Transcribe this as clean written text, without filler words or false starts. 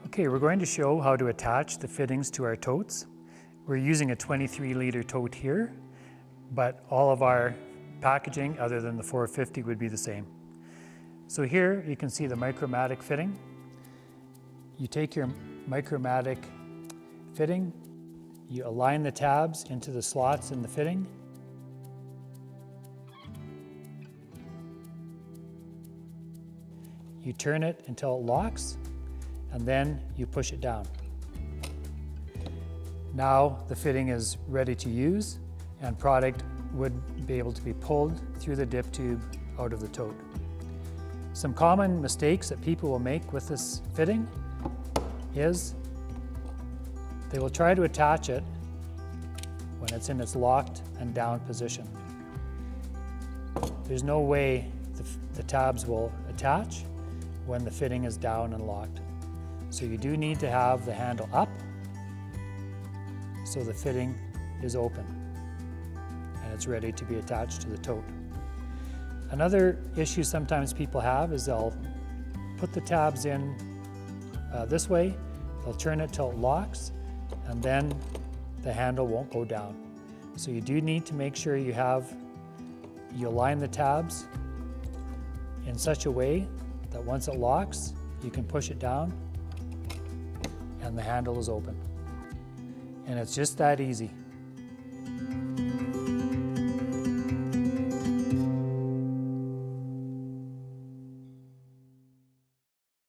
Okay, we're going to show how to attach the fittings to our totes. We're using a 23-liter tote here, but all of our packaging other than the 450 would be the same. So here you can see the Micro Matic fitting. You take your Micro Matic fitting, you align the tabs into the slots in the fitting. You turn it until it locks, and then you push it down. Now the fitting is ready to use, and product would be able to be pulled through the dip tube out of the tote. Some common mistakes that people will make with this fitting is they will try to attach it when it's in its locked and down position. There's no way the tabs will attach when the fitting is down and locked. So you do need to have the handle up so the fitting is open and it's ready to be attached to the tote. Another issue sometimes people have is they'll put the tabs in this way, they'll turn it till it locks, and then the handle won't go down. So you do need to make sure you align the tabs in such a way that once it locks, you can push it down and the handle is open. And it's just that easy.